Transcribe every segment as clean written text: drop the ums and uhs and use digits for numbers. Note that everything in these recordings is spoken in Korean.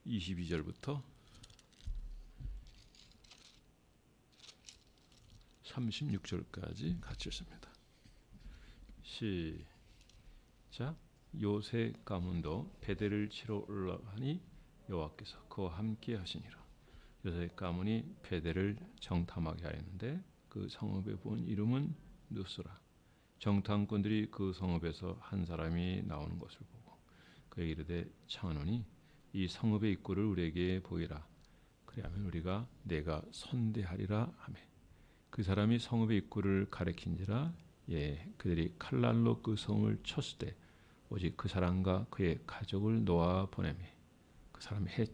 22절부터 36절까지 같이 읽습니다. 시작. 요새 가문도 베델을 치러 올라가니 여호와께서 그와 함께 하시니라. 요새 가문이 베델을 정탐하게 하였는데 그 성읍의 본 이름은 누스라. 정탐꾼들이 그 성읍에서 한 사람이 나오는 것을 보고 그에게 이르되 청하노니 이 성읍의 입구를 우리에게 보이라. 그리하면 우리가 내가 선대하리라 하매 그 사람이 성읍의 입구를 가리킨지라. 그들이 칼날로 그 성을 쳤을 때 오직 그 사람과 그의 가족을 놓아 보내매 그 사람이 헷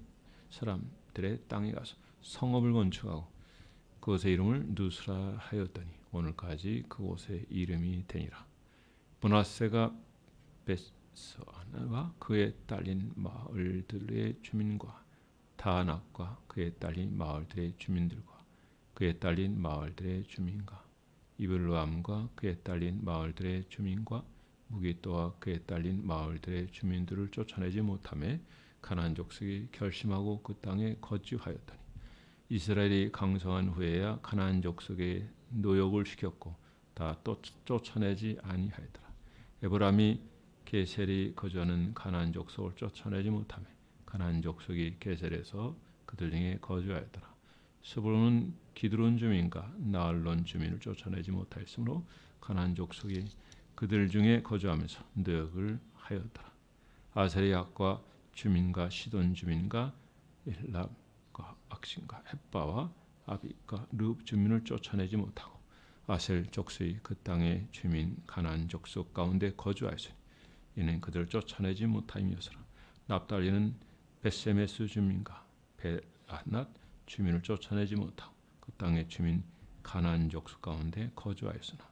사람들의 땅에 가서 성읍을 건축하고 그곳의 이름을 누스라 하였더니 오늘까지 그곳의 이름이 되니라. 므낫세가 벳서아나와 그의 딸린 마을들의 주민과 다낙과 그의 딸린 마을들의 주민들과 그의 딸린 마을들의 주민과 이블루암과 그의 딸린 마을들의 주민과 무기또와 그의 딸린 마을들의 주민들을 쫓아내지 못하며 가나안 족속이 결심하고 그 땅에 거주하였더니 이스라엘이 강성한 후에야 가나안 족속에 노역을 시켰고 다 또 쫓아내지 아니하였더라. 에브라임이 게셀이 거주하는 가나안 족속을 쫓아내지 못하며 가나안 족속이 게셀에서 그들 중에 거주하였더라. 스불론은 기드론 주민과 나알론 주민을 쫓아내지 못하였으므로 가나안 족속이 그들 중에 거주하면서 노역을 하였더라. 아셀의 약과 주민과 시돈 주민과 일랍과 악신과 햇바와 아비과 르읍 주민을 쫓아내지 못하고 아셀 족속이 그 땅의 주민 가나안 족속 가운데 거주하였으니 이는 그들을 쫓아내지 못하임이었으나 납달리는 벳세메스 주민과 베아낫 주민을 쫓아내지 못하고 그 땅의 주민 가나안 족속 가운데 거주하였으나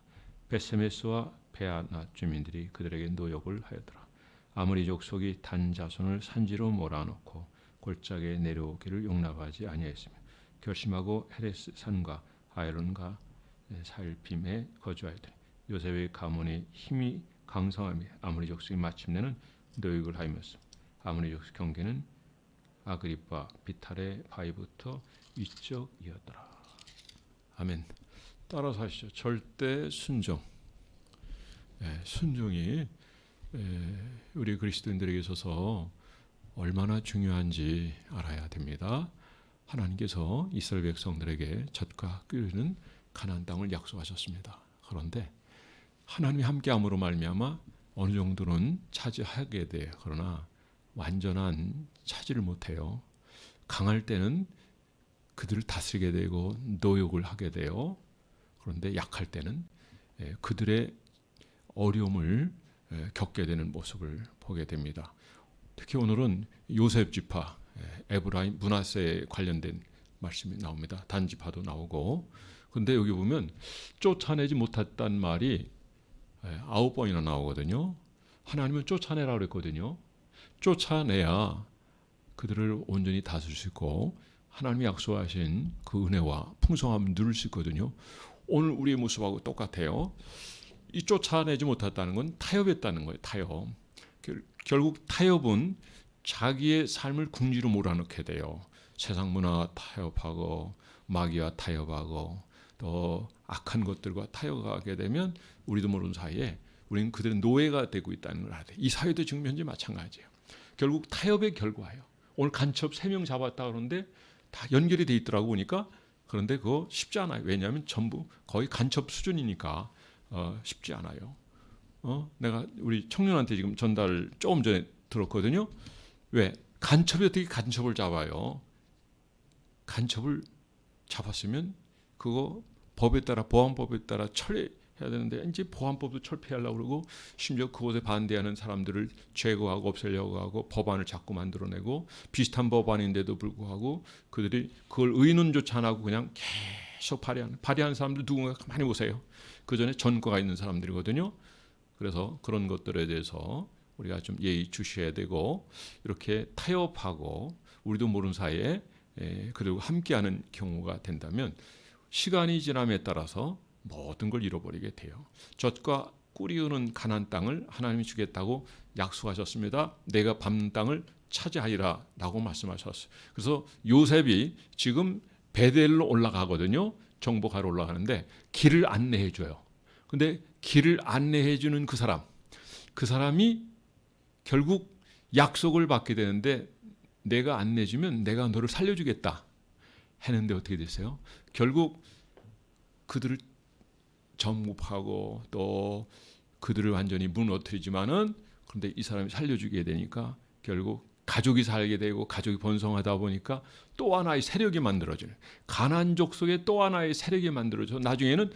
벳세메스와 베아낫 주민들이 그들에게 노역을 하였더라. 아므리 족속이 단 자손을 산지로 몰아넣고 골짜기에 내려오기를 용납하지 아니하였으며 결심하고 헤레스 산과 아이론과 살빔에 거주하였더니 요셉의 가문이 힘이 강성하며 아므리 족속이 마침내는 노역을 하였으며 아므리 족속 경계는 아그립과 비탈의 바위부터 위쪽이었더라. 아멘. 따라서 하시죠. 절대 순종. 순종이 우리 그리스도인들에게 있어서 얼마나 중요한지 알아야 됩니다. 하나님께서 이스라엘 백성들에게 젖과 끓는 가나안 땅을 약속하셨습니다. 그런데 하나님이 함께함으로 말미암아 어느 정도는 차지하게 돼. 그러나 완전한 차지를 못해요. 강할 때는 그들을 다스리게 되고 노역을 하게 돼요. 그런데 약할 때는 그들의 어려움을 겪게 되는 모습을 보게 됩니다. 특히 오늘은 요셉 지파, 에브라임, 므낫세에 관련된 말씀이 나옵니다. 단 지파도 나오고. 그런데 여기 보면 쫓아내지 못했다는 말이 9번이나 나오거든요. 하나님은 쫓아내라고 그랬거든요. 쫓아내야 그들을 온전히 다스릴 수 있고 하나님이 약속하신 그 은혜와 풍성함을 누릴 수 있거든요. 오늘 우리의 모습하고 똑같아요. 이 쫓아내지 못했다는 건 타협했다는 거예요. 타협. 결국 타협은 자기의 삶을 궁지로 몰아넣게 돼요. 세상 문화와 타협하고 마귀와 타협하고 또 악한 것들과 타협하게 되면 우리도 모르는 사이에 우리는 그들의 노예가 되고 있다는 걸 알아야 돼요. 이 사회도 지금 현재 마찬가지예요. 결국 타협의 결과예요. 오늘 간첩 3명 잡았다 그러는데 다 연결이 돼 있더라고 보니까. 그런데 그거 쉽지 않아요. 왜냐하면 전부 거의 간첩 수준이니까 쉽지 않아요. 내가 우리 청년한테 지금 전달 조금 전에 들었거든요. 왜? 간첩이 어떻게 간첩을 잡아요? 간첩을 잡았으면 그거 법에 따라 보안법에 따라 처리해야 되는데 이제 보안법도 철폐하려고 그러고 심지어 그것에 반대하는 사람들을 제거하고 없애려고 하고 법안을 자꾸 만들어내고 비슷한 법안인데도 불구하고 그들이 그걸 의논조차 안 하고 그냥 계속 발의하는 사람들 누군가 가만히 보세요. 그 전에 전과가 있는 사람들이거든요. 그래서 그런 것들에 대해서 우리가 좀 예의주시해야 되고 이렇게 타협하고 우리도 모르는 사이에 그리고 함께하는 경우가 된다면 시간이 지남에 따라서 모든 걸 잃어버리게 돼요. 젖과 꿀이 흐르는 가나안 땅을 하나님이 주겠다고 약속하셨습니다. 내가 밟는 땅을 차지하리라 라고 말씀하셨어요. 그래서 요셉이 지금 베델로 올라가거든요. 정복하러 올라가는데 길을 안내해 줘요. 근데 길을 안내해 주는 그 사람이 결국 약속을 받게 되는데, 내가 안내해 주면 내가 너를 살려주겠다 했는데 어떻게 됐어요? 결국 그들을 정복하고 또 그들을 완전히 무너뜨리지만은, 그런데 이 사람이 살려주게 되니까 결국 가족이 살게 되고 가족이 번성하다 보니까 또 하나의 세력이 만들어져요. 가나안족 속에 또 하나의 세력이 만들어져 나중에는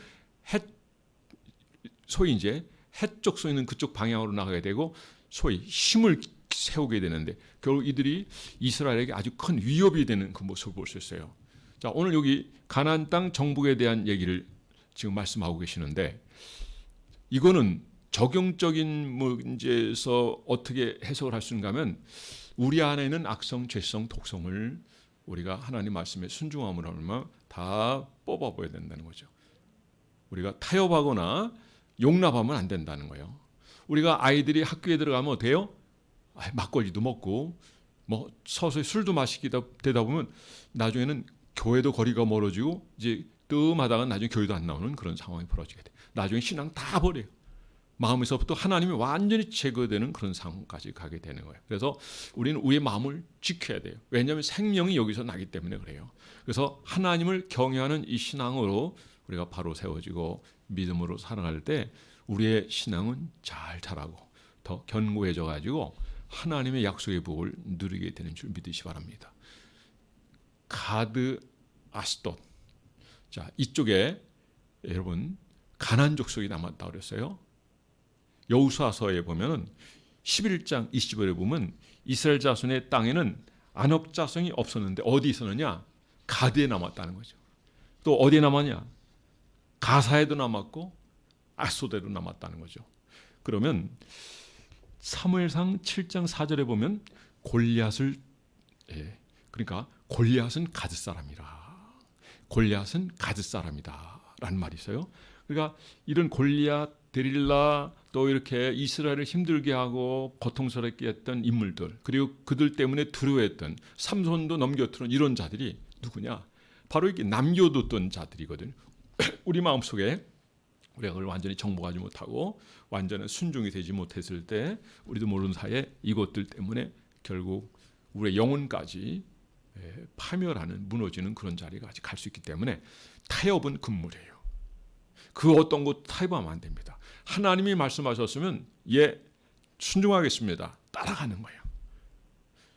소위 이제 해쪽 서 있는 그쪽 방향으로 나가게 되고 소위 힘을 세우게 되는데, 결국 이들이 이스라엘에게 아주 큰 위협이 되는 그 모습을 볼 수 있어요. 자, 오늘 여기 가나안 땅 정복에 대한 얘기를 지금 말씀하고 계시는데, 이거는 적용적인 문제에서 어떻게 해석을 할 수 있는가 하면, 우리 안에 있는 악성, 죄성, 독성을 우리가 하나님 말씀에 순종함으로 하면 다 뽑아버려야 된다는 거죠. 우리가 타협하거나 용납하면 안 된다는 거예요. 우리가 아이들이 학교에 들어가면 어때요? 막걸리도 먹고 뭐 서서히 술도 마시게 되다 보면 나중에는 교회도 거리가 멀어지고 이제 뜸하다가 나중에 교회도 안 나오는 그런 상황이 벌어지게 돼. 나중에 신앙 다 버려요. 마음에서부터 하나님이 완전히 제거되는 그런 상황까지 가게 되는 거예요. 그래서 우리는 우리의 마음을 지켜야 돼요. 왜냐하면 생명이 여기서 나기 때문에 그래요. 그래서 하나님을 경외하는 이 신앙으로 우리가 바로 세워지고 믿음으로 살아갈 때 우리의 신앙은 잘 자라고 더 견고해져 가지고 하나님의 약속의 복을 누리게 되는 줄 믿으시 바랍니다. 가드 아스돗. 자, 이쪽에 여러분 가나안 족속이 남았다 그랬어요. 여호수아서에 보면은 11장 20절에 보면 이스라엘 자손의 땅에는 안업 자손이 없었는데 어디 있었느냐? 가드에 남았다는 거죠. 또 어디에 남았냐? 가사에도 남았고 아스돗에도 남았다는 거죠. 그러면 사무엘상 7장 4절에 보면 골리앗을, 그러니까 골리앗은 가드 사람이라. 골리앗은 가드 사람이다 라는 말이 있어요. 그러니까 이런 골리앗, 데릴라, 또 이렇게 이스라엘을 힘들게 하고 고통스럽게 했던 인물들, 그리고 그들 때문에 두려워했던, 삼손도 넘겨뜨린 이런 자들이 누구냐? 바로 이렇게 남겨뒀던 자들이거든요. 우리 마음속에 우리가 그걸 완전히 정복하지 못하고 완전히 순종이 되지 못했을 때 우리도 모르는 사이에 이것들 때문에 결국 우리의 영혼까지 파멸하는, 무너지는 그런 자리까지 갈 수 있기 때문에 타협은 금물이에요. 그 어떤 것 타협하면 안 됩니다. 하나님이 말씀하셨으면 순종하겠습니다. 따라가는 거예요.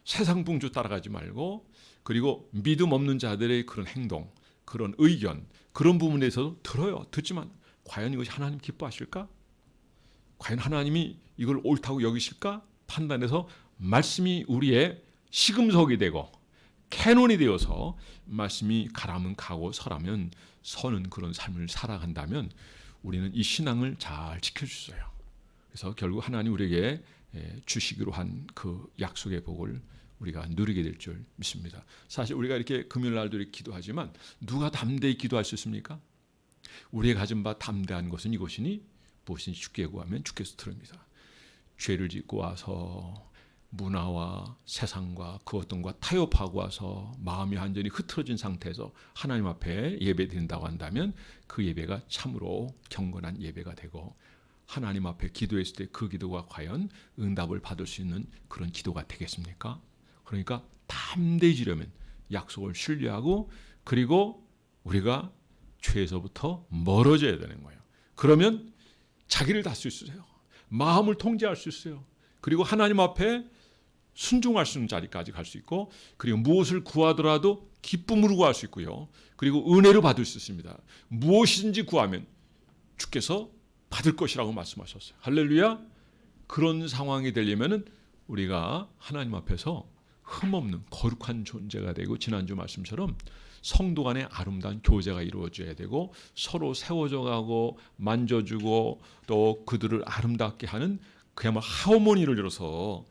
세상 풍조 따라가지 말고, 그리고 믿음 없는 자들의 그런 행동, 그런 의견, 그런 부분에서도 들어요. 듣지만 과연 이것이 하나님 기뻐하실까? 과연 하나님이 이걸 옳다고 여기실까? 판단해서 말씀이 우리의 시금석이 되고 캐논이 되어서 말씀이 가라면 가고 서라면 서는 그런 삶을 살아간다면 우리는 이 신앙을 잘 지켜주어요. 그래서 결국 하나님 우리에게 주시기로 한 그 약속의 복을 우리가 누리게 될 줄 믿습니다. 사실 우리가 이렇게 금요일 날도 이렇게 기도하지만 누가 담대히 기도할 수 있습니까? 우리가 가진 바 담대한 것은 이것이니 무엇이니 주께 구하면 주께서 들으십니다. 죄를 짓고 와서 문화와 세상과 그 어떤 것과 타협하고 와서 마음이 완전히 흐트러진 상태에서 하나님 앞에 예배드린다고 한다면 그 예배가 참으로 경건한 예배가 되고, 하나님 앞에 기도했을 때 그 기도가 과연 응답을 받을 수 있는 그런 기도가 되겠습니까? 그러니까 담대해지려면 약속을 신뢰하고, 그리고 우리가 죄에서부터 멀어져야 되는 거예요. 그러면 자기를 다스릴 수 있어요. 마음을 통제할 수 있어요. 그리고 하나님 앞에 순종할 수 있는 자리까지 갈 수 있고, 그리고 무엇을 구하더라도 기쁨으로 구할 수 있고요. 그리고 은혜로 받을 수 있습니다. 무엇이든지 구하면 주께서 받을 것이라고 말씀하셨어요. 할렐루야. 그런 상황이 되려면 우리가 하나님 앞에서 흠없는 거룩한 존재가 되고, 지난주 말씀처럼 성도 간의 아름다운 교제가 이루어져야 되고, 서로 세워져 가고 만져주고 또 그들을 아름답게 하는 그야말로 하모니를 이뤄서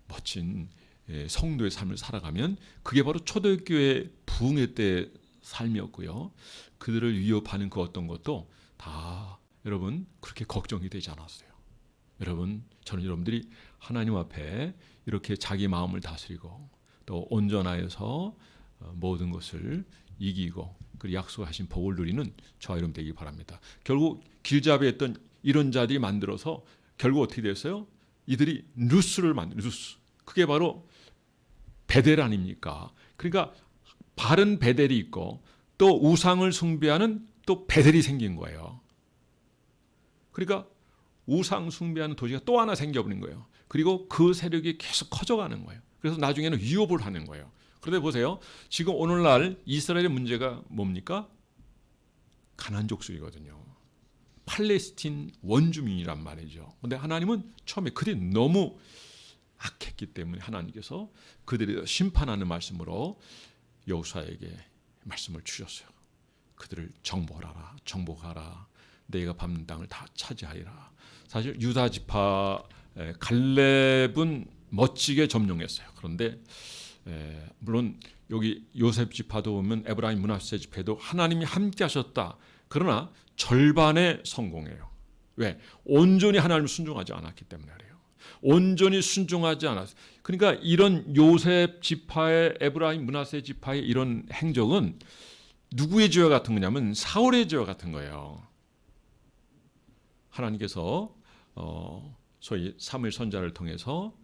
멋진 성도의 삶을 살아가면 그게 바로 초대교회 부흥회 때 삶이었고요. 그들을 위협하는 그 어떤 것도 다 여러분 그렇게 걱정이 되지 않았어요. 여러분, 저는 여러분들이 하나님 앞에 이렇게 자기 마음을 다스리고 또 온전하여서 모든 것을 이기고 그 약속하신 복을 누리는 저와 여러분 되기 바랍니다. 결국 길잡이했던 이런 자들이 만들어서 결국 어떻게 됐어요? 이들이 루스를 만든 루스. 그게 바로 베델 아닙니까? 그러니까 바른 베델이 있고 또 우상을 숭배하는 또 베델이 생긴 거예요. 그러니까 우상 숭배하는 도시가 또 하나 생겨버린 거예요. 그리고 그 세력이 계속 커져가는 거예요. 그래서 나중에는 위협을 하는 거예요. 그런데 보세요. 지금 오늘날 이스라엘의 문제가 뭡니까? 가나안 족속이거든요. 팔레스틴 원주민이란 말이죠. 그런데 하나님은 처음에 그들이 너무 악했기 때문에 하나님께서 그들을 심판하는 말씀으로 여호수아에게 말씀을 주셨어요. 그들을 정복하라. 내가 밟는 땅을 다 차지하리라. 사실 유다 지파 갈렙은 멋지게 점령했어요. 그런데 물론 여기 요셉 지파도 보면 에브라임 므낫세 지파도 하나님이 함께 하셨다. 그러나 절반의 성공해요. 왜? 온전히 하나님을 순종하지 않았기 때문에 그래요. 온전히 순종하지 않았어요. 그러니까 이런 요셉 지파의 에브라임 므낫세 지파의 이런 행적은 누구의 죄와 같은 거냐면 사울의 죄와 같은 거예요. 하나님께서 소위 사무엘 선지자를 통해서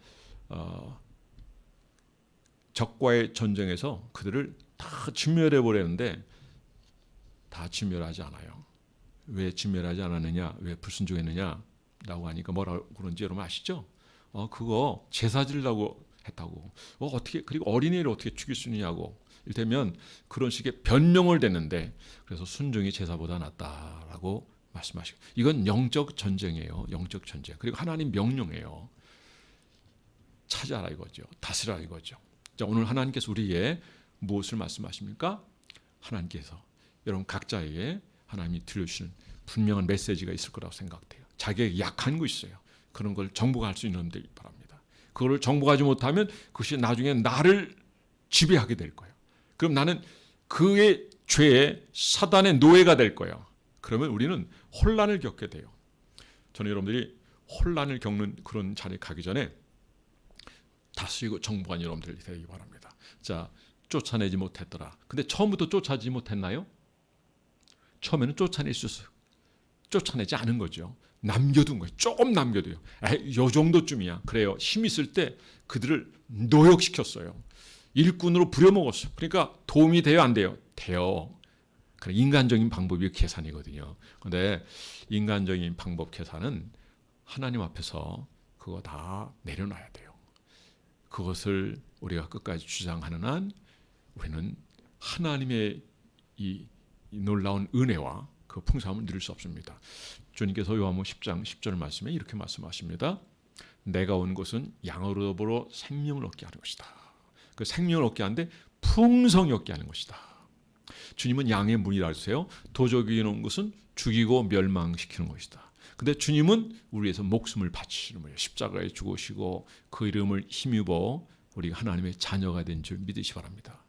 적과의 전쟁에서 그들을 다 진멸해 버렸는데 다 진멸하지 않아요. 왜 진멸하지 않았느냐? 왜 불순종했느냐라고 하니까 뭐라고 그런지 여러분 아시죠? 그거 제사 지으려고 했다고. 어떻게 그리고 어린이를 어떻게 죽일 수 있느냐고. 이를테면 그런 식의 변명을 댔는데 그래서 순종이 제사보다 낫다라고 말씀하시고 이건 영적 전쟁이에요. 영적 전쟁. 그리고 하나님 명령이에요. 찾아라 이거죠. 다스리라 이거죠. 자, 오늘 하나님께서 우리에게 무엇을 말씀하십니까? 하나님께서 여러분 각자에게 하나님이 들려주시는 분명한 메시지가 있을 거라고 생각돼요. 자기에게 약한 거 있어요. 그런 걸 정복할 수 있는 분들이 바랍니다. 그걸 정복하지 못하면 그것이 나중에 나를 지배하게 될 거예요. 그럼 나는 그의 죄에 사단의 노예가 될 거예요. 그러면 우리는 혼란을 겪게 돼요. 저는 여러분들이 혼란을 겪는 그런 자리에 가기 전에 다스리고 정복한 여러분들이 되기 바랍니다. 자, 쫓아내지 못했더라. 근데 처음부터 쫓아내지 못했나요? 처음에는 쫓아낼 수 있어요. 쫓아내지 않은 거죠. 남겨둔 거예요. 조금 남겨둬요. 요 정도쯤이야. 그래요. 힘 있을 때 그들을 노역시켰어요. 일꾼으로 부려먹었어요. 그러니까 도움이 돼요, 안 돼요? 돼요. 인간적인 방법이 계산이거든요. 그런데 인간적인 방법 계산은 하나님 앞에서 그거 다 내려놔야 돼요. 그것을 우리가 끝까지 주장하는 한 우리는 하나님의 이 놀라운 은혜와 그 풍성함을 누릴 수 없습니다. 주님께서 요한복음 10장 10절 말씀에 이렇게 말씀하십니다. 내가 온 것은 양으로 더불어 생명을 얻게 하는 것이다. 그 생명을 얻게 하는데 풍성히 얻게 하는 것이다. 주님은 양의 문이라 하세요. 도적이 놓은 것은 죽이고 멸망시키는 것이다. 근데 주님은 우리 위해서 목숨을 바치시는 거예요. 십자가에 죽으시고 그 이름을 힘입어 우리가 하나님의 자녀가 된 줄 믿으시 바랍니다.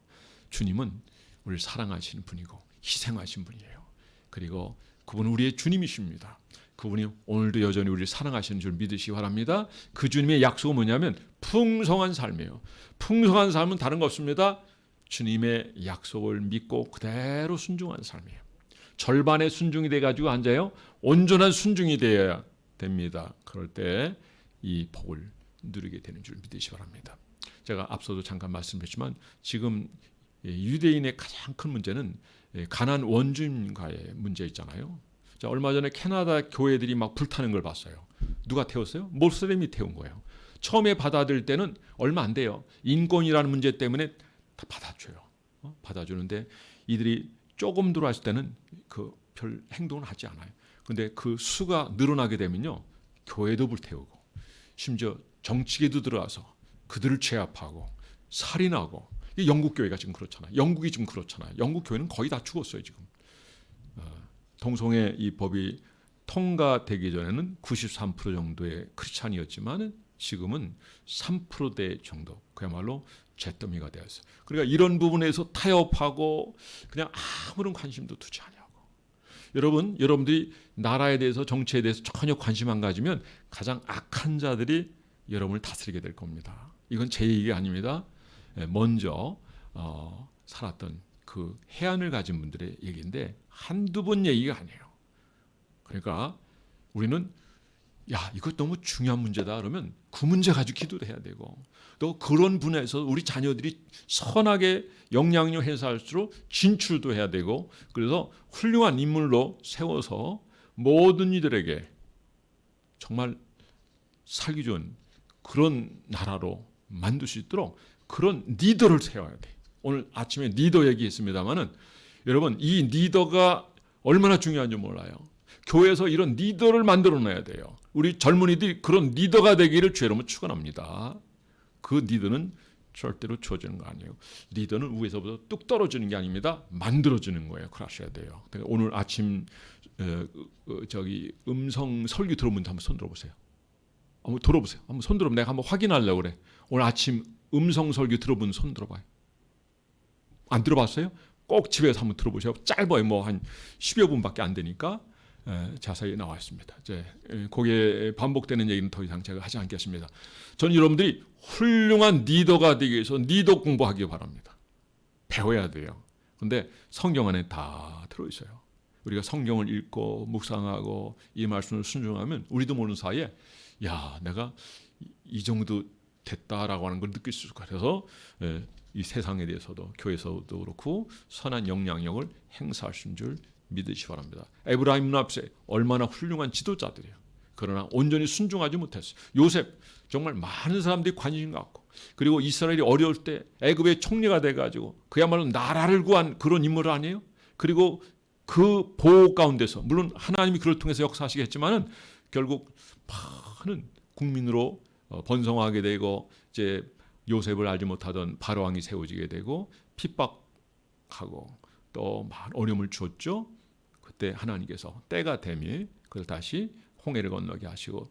주님은 우리를 사랑하시는 분이고 희생하신 분이에요. 그리고 그분은 우리의 주님이십니다. 그분이 오늘도 여전히 우리를 사랑하시는 줄 믿으시기 바랍니다. 그 주님의 약속은 뭐냐면 풍성한 삶이에요. 풍성한 삶은 다른 거 없습니다. 주님의 약속을 믿고 그대로 순종한 삶이에요. 절반의 순종이 돼가지고 앉아요. 온전한 순종이 되어야 됩니다. 그럴 때 이 복을 누리게 되는 줄 믿으시기 바랍니다. 제가 앞서도 잠깐 말씀드렸지만 지금 유대인의 가장 큰 문제는 가나안 원주민과의 문제 있잖아요. 자, 얼마 전에 캐나다 교회들이 막 불타는 걸 봤어요. 누가 태웠어요? 모슬렘이 태운 거예요. 처음에 받아들일 때는 얼마 안 돼요. 인권이라는 문제 때문에 다 받아줘요. 받아주는데 이들이 조금 들어왔을 때는 그 별 행동을 하지 않아요. 그런데 그 수가 늘어나게 되면요. 교회도 불태우고 심지어 정치계도 들어와서 그들을 제압하고 살인하고 영국 교회가 지금 그렇잖아요. 영국이 지금 그렇잖아요. 영국 교회는 거의 다 죽었어요. 지금. 동성애 이 법이 통과되기 전에는 93% 정도의 크리스찬이었지만 지금은 3%대 정도 그야말로 잿더미가 되었어요. 그러니까 이런 부분에서 타협하고 그냥 아무런 관심도 두지 않냐고. 여러분들이 나라에 대해서 정치에 대해서 전혀 관심 안 가지면 가장 악한 자들이 여러분을 다스리게 될 겁니다. 이건 제 얘기가 아닙니다. 먼저 살았던 그 해안을 가진 분들의 얘기인데 한두 번 얘기가 아니에요. 그러니까 우리는 야, 이거 너무 중요한 문제다 그러면 그 문제 가지고 기도를 해야 되고, 또 그런 분야에서 우리 자녀들이 선하게 영향력 행사할수록 진출도 해야 되고, 그래서 훌륭한 인물로 세워서 모든 이들에게 정말 살기 좋은 그런 나라로 만들 수 있도록 그런 리더를 세워야 돼. 오늘 아침에 리더 얘기했습니다마는 여러분, 이 리더가 얼마나 중요한지 몰라요. 교회에서 이런 리더를 만들어내야 돼요. 우리 젊은이들이 그런 리더가 되기를 주의 이름으로 축원합니다. 그 리더는 절대로 주어지는 거 아니에요. 리더는 위에서부터 뚝 떨어지는 게 아닙니다. 만들어지는 거예요. 그러셔야 돼요. 오늘 아침 음성 설교 들어본 분들 한번 손 들어보세요. 한번 들어보세요. 한번 손 들어보면 내가 한번 확인하려고 그래. 오늘 아침 음성 설교 들어본 손 들어봐요. 안 들어봤어요? 꼭 집에서 한번 들어보세요. 짧아요. 뭐 한 10여 분밖에 안 되니까. 자세히 나와 있습니다. 이제 거기에 반복되는 얘기는 더 이상 제가 하지 않겠습니다. 저는 여러분들이 훌륭한 리더가 되기 위해서 리더 공부하기 바랍니다. 배워야 돼요. 그런데 성경 안에 다 들어있어요. 우리가 성경을 읽고 묵상하고 이 말씀을 순종하면 우리도 모르는 사이에 야, 내가 이 정도 됐다라고 하는 걸 느낄 수 있을 것 같아서 이 세상에 대해서도 교회에서도 그렇고 선한 영향력을 행사할 수 있는 줄 믿으시기 바랍니다. 에브라임 납세 얼마나 훌륭한 지도자들이에요. 그러나 온전히 순종하지 못했어요. 요셉 정말 많은 사람들이 관심 갖고, 그리고 이스라엘이 어려울 때 애굽의 총리가 돼가지고 그야말로 나라를 구한 그런 인물 아니에요? 그리고 그 보호 가운데서 물론 하나님이 그를 통해서 역사하시겠지만은 결국 많은 국민으로 번성하게 되고, 이제 요셉을 알지 못하던 바로 왕이 세워지게 되고 핍박하고 또 많은 어려움을 주었죠. 그때 하나님께서 때가 되면 그걸 다시 홍해를 건너게 하시고,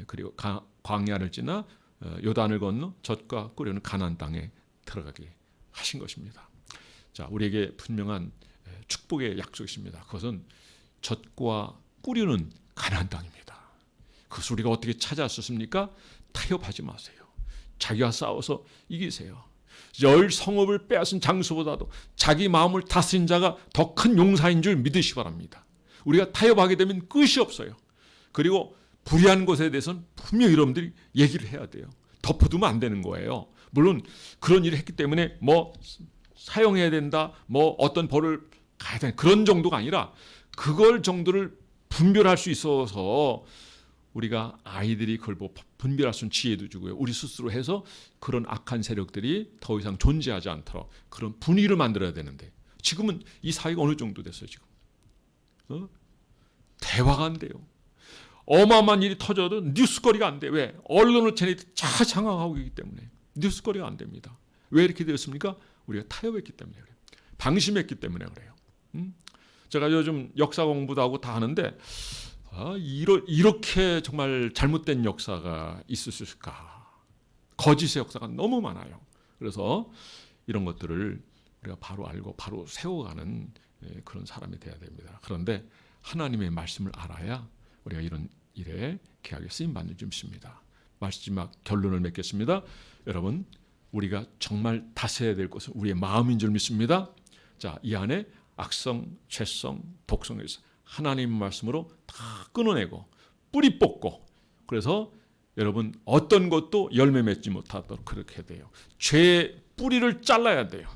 그리고 광야를 지나 요단을 건너 젖과 꿀이 가나안 땅에 들어가게 하신 것입니다. 자, 우리에게 분명한 축복의 약속이십니다. 그것은 젖과 꿀이는 가나안 땅입니다. 그것을 우리가 어떻게 찾았습니까? 타협하지 마세요. 자기와 싸워서 이기세요. 열 성읍을 빼앗은 장수보다도 자기 마음을 다스린 자가 더 큰 용사인 줄 믿으시기 바랍니다. 우리가 타협하게 되면 끝이 없어요. 그리고 불의한 것에 대해서는 분명히 여러분들이 얘기를 해야 돼요. 덮어두면 안 되는 거예요. 물론 그런 일을 했기 때문에 뭐 사용해야 된다, 뭐 어떤 벌을 가야 된다, 그런 정도가 아니라 그걸 정도를 분별할 수 있어서 우리가 아이들이 그걸 분별할 수 있는 지혜도 주고요. 우리 스스로 해서 그런 악한 세력들이 더 이상 존재하지 않도록 그런 분위기를 만들어야 되는데, 지금은 이 사회가 어느 정도 됐어요. 지금 대화가 안 돼요. 어마어마한 일이 터져도 뉴스거리가 안 돼. 왜? 언론을 쟤네들이 다 장악하고 있기 때문에 뉴스거리가 안 됩니다. 왜 이렇게 되었습니까? 우리가 타협했기 때문에 그래요. 방심했기 때문에 그래요. 제가 요즘 역사 공부도 하고 다 하는데 이렇게 정말 잘못된 역사가 있을 수 있을까? 거짓의 역사가 너무 많아요. 그래서 이런 것들을 우리가 바로 알고 바로 세워가는 그런 사람이 돼야 됩니다. 그런데 하나님의 말씀을 알아야 우리가 이런 일에 귀하게 쓰임받는 줄 믿습니다. 마지막 결론을 맺겠습니다. 여러분, 우리가 정말 다스려야 될 것은 우리의 마음인 줄 믿습니다. 자, 이 안에 악성, 죄성, 독성에서 하나님 말씀으로 다 끊어내고 뿌리 뽑고, 그래서 여러분 어떤 것도 열매 맺지 못하도록 그렇게 돼요. 죄의 뿌리를 잘라야 돼요.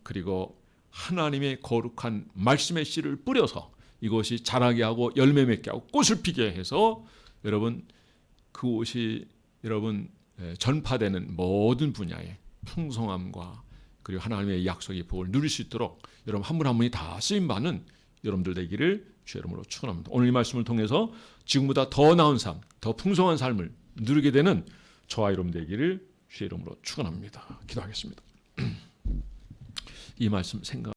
그리고 하나님의 거룩한 말씀의 씨를 뿌려서 이것이 자라게 하고 열매 맺게 하고 꽃을 피게 해서 여러분 그것이 여러분 전파되는 모든 분야의 풍성함과 그리고 하나님의 약속의 복을 누릴 수 있도록 여러분 한 분 한 분이 다 쓰임받는 여러분들 되기를 주의 이름으로 축원합니다. 오늘 이 말씀을 통해서 지금보다 더 나은 삶, 더 풍성한 삶을 누리게 되는 저와 여러분 되기를 주의 이름으로 축원합니다. 기도하겠습니다. 이 말씀 생각